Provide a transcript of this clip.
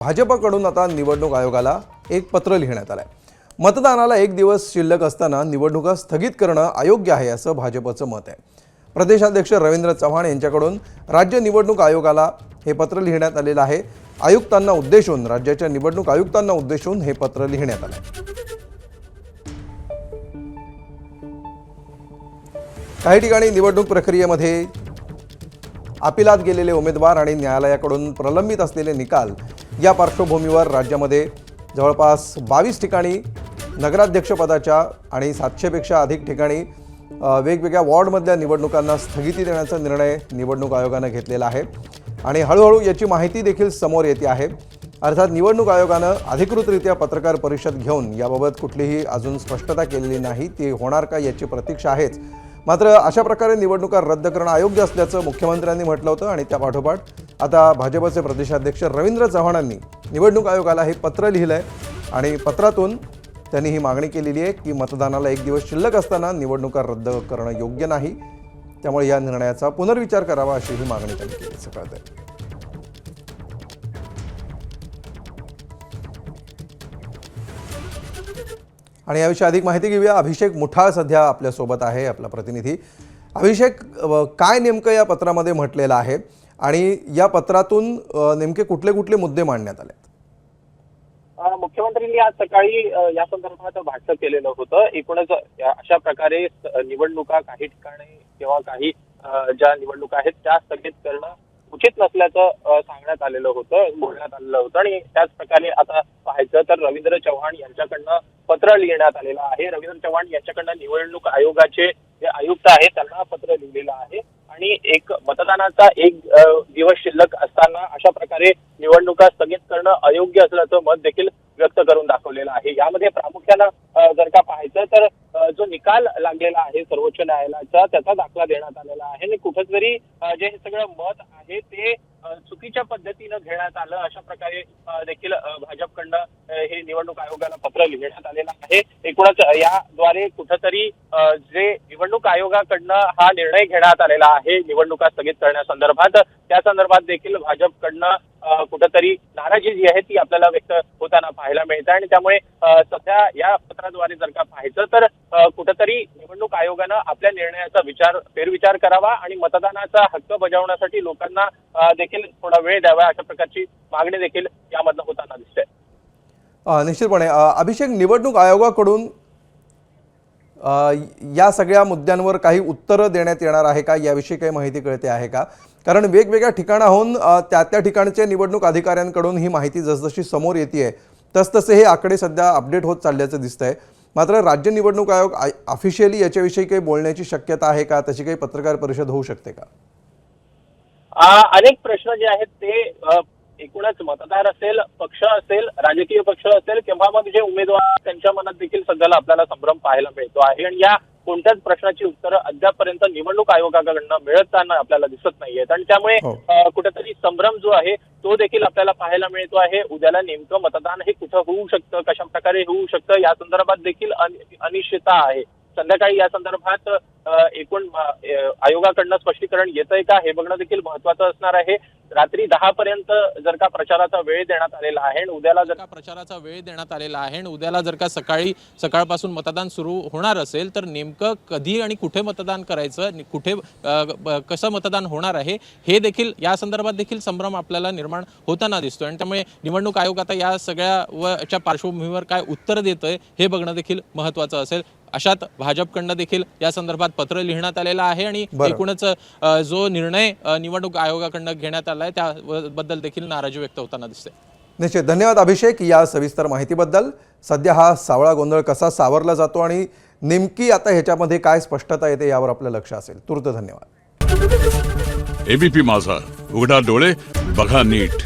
भाजपकडून आता निवडणूक आयोगाला एक पत्र लिहिण्यात आलंय। मतदानाला एक दिवस शिल्लक असताना निवडणुका स्थगित करणं अयोग्य आहे असं भाजपचं मत आहे। प्रदेशाध्यक्ष रवींद्र चव्हाण यांच्याकडून राज्य निवडणूक आयोगाला हे पत्र लिहिण्यात आलेलं आहे। आयुक्तांना उद्देशून राज्याच्या निवडणूक आयुक्तांना उद्देशून हे पत्र लिहिण्यात आलंय। काही ठिकाणी निवडणूक प्रक्रियेमध्ये अपिलात गेलेले उमेदवार आणि न्यायालयाकडून प्रलंबित असलेले निकाल या पार्श्वभूमीवर राज्यामध्ये जवळपास 22 ठिकाणी नगराध्यक्षपदाच्या आणि 700 पेक्षा अधिक ठिकाणी वेगवेगळ्या वॉर्डमधल्या निवडणुकांना स्थगिती देण्याचा निर्णय निवडणूक आयोगाने घेतलेला आहे आणि हळूहळू याची माहिती देखील समोर येते आहे। अर्थात निवडणूक आयोगाने अधिकृतरित्या पत्रकार परिषद घेऊन याबाबत कुठलीही अजून स्पष्टता केलेली नाही। ती होणार का याची प्रतीक्षा आहेच। मात्र अशा प्रकारे निवडणुका रद्द करणं अयोग्य असल्याचं मुख्यमंत्र्यांनी म्हटलं होतं आणि त्या पाठोपाठ आता भाजपचे प्रदेशाध्यक्ष रवींद्र चव्हाणांनी निवडणूक आयोगाला हे पत्र लिहिलंय आणि पत्रातून त्यांनी ही मागणी केलेली आहे की मतदानाला एक दिवस शिल्लक असताना निवडणुका रद्द करणं योग्य नाही, त्यामुळे या निर्णयाचा पुनर्विचार करावा अशी ही मागणी त्यांनी केल्याचं कळतंय। आणि याविषयी अधिक माहिती घेऊया। अभिषेक मुठाळ सध्या आपल्या सोबत आहे, आपला प्रतिनिधी। अभिषेक, काय नेमकं या पत्रामध्ये म्हटलेलं आहे आणि या पत्रातून नेमके कुठले कुठले मुद्दे मांडण्यात आले? मुख्यमंत्र्यांनी आज सकाळी या संदर्भात भाष्य केलेलं होतं। एकूणच अशा प्रकारे निवडणुका काही ठिकाणी किंवा काही ज्या निवडणुका आहेत त्या स्थगित करणं उचित नसल्याचं सांगण्यात आलेलं होतं, बोलण्यात आलेलं होतं आणि त्याच प्रकारे आता पाहायचं तर रवींद्र चव्हाण यांच्याकडनं पत्र लिहिण्यात आलेलं आहे। रवींद्र चव्हाण यांच्याकडनं निवडणूक आयोगाचे जे आयुक्त आहेत त्यांना पत्र लिहिलेलं आहे आणि एक मतदानाचा एक दिवस शिल्लक असताना अशा प्रकारे निवडणुका स्थगित करणं अयोग्य असल्याचं मत देखील व्यक्त करून दाखवलेलं आहे। यामध्ये प्रामुख्यानं जर का पाहायचं तर जो निकाल लागलेला आहे सर्वोच्च न्यायालयाचा त्याचा दाखला देण्यात आलेला आहे आणि कुठेतरी जे हे सगळं मत आहे ते चुकीच्या पद्धतीनं घेण्यात आलं अशा प्रकारे देखील भाजपकडनं हे निवडणूक आयोगाला पत्र लिहिण्यात आलेलं आहे। एकूणच याद्वारे कुठेतरी जे निवडणूक आयोगाकडनं हा निर्णय घेण्यात आलेला आहे निवडणुका स्थगित करण्यासंदर्भात, त्या संदर्भात देखील भाजपकडनं कुठेतरी नाराजी जी आहे ती आपल्याला व्यक्त होताना पाहायला मिळते आणि त्यामुळे सध्या या पत्राद्वारे जर का पाहायचं तर कुठेतरी निवडणूक आयोगानं आपल्या निर्णयाचा फेरविचार करावा आणि मतदानाचा हक्क बजावण्यासाठी लोकांना देखील थोडा वेळ द्यावा अशा प्रकारची मागणी देखील यामधनं होताना दिसते। निश्चितपणे अभिषेक, निवडणूक आयोगाकडून या सगळ्या मुद्द्यांवर काही उत्तर देण्यात येणार आहे का, याविषयी काही माहिती कळते आहे का? कारण वेगवेगळ्या ठिकाणाहून त्या ठिकाणच्या निवडणूक अधिकाऱ्यांकडून ही माहिती जसजशी समोर येते तसतसे हे आकडे सध्या अपडेट होत चालल्याचं दिसतंय। मात्र राज्य निवडणूक आयोग ऑफिशियली याच्याविषयी काही बोलण्याची शक्यता आहे का? तशी काही पत्रकार परिषद होऊ शकते का? अनेक प्रश्न जे आहेत ते एकूणच मतदार असेल, पक्ष असेल, राजकीय पक्ष असेल किंवा मग जे उमेदवार त्यांच्या मनात देखील सध्याला आपल्याला संभ्रम पाहायला मिळतो आहे आणि या कोणत्याच प्रश्नाची उत्तरं अद्यापपर्यंत निवडणूक आयोगाकडनं मिळताना आपल्याला दिसत नाहीयेत आणि त्यामुळे कुठेतरी संभ्रम जो आहे तो देखील आपल्याला पाहायला मिळतो आहे। उद्याला नेमकं मतदान हे कुठं होऊ शकतं, कशा प्रकारे होऊ शकतं या संदर्भात देखील अनिश्चितता आहे। संध्याकाळी या संदर्भात एकूण आयोगाकडनं स्पष्टीकरण येतंय का हे बघणं देखील महत्वाचं असणार आहे। रात्री 10 पर्यंत जर का प्रचाराचा वेळ देण्यात आलेला आहे आणि उद्याला जर का सकाळपासून मतदान सुरू होणार असेल तर नेमकं कधी आणि कुठे मतदान करायचं, कुठे कसं मतदान होणार आहे हे देखील या संदर्भात देखील संभ्रम आपल्याला निर्माण होताना दिसतोय आणि त्यामुळे निवडणूक आयोग आता या सगळ्या पार्श्वभूमीवर काय उत्तर देतोय हे बघणं देखील महत्वाचं असेल। अशात भाजपकडनं देखील या संदर्भात पत्र लिहिण्यात आलेलं आहे आणि एकूणच जो निर्णय निवडणूक आयोगाकडनं घेण्यात आलाय त्याबद्दल देखील नाराजी व्यक्त होताना दिसते। निश्चित, धन्यवाद अभिषेक या सविस्तर माहितीबद्दल। सध्या हा सावळा गोंधळ कसा सावरला जातो आणि नेमकी आता ह्याच्यामध्ये काय स्पष्टता येते यावर आपलं लक्ष असेल। तुर्त धन्यवाद। एबीपी माझा, उघडा डोळे बघा नीट।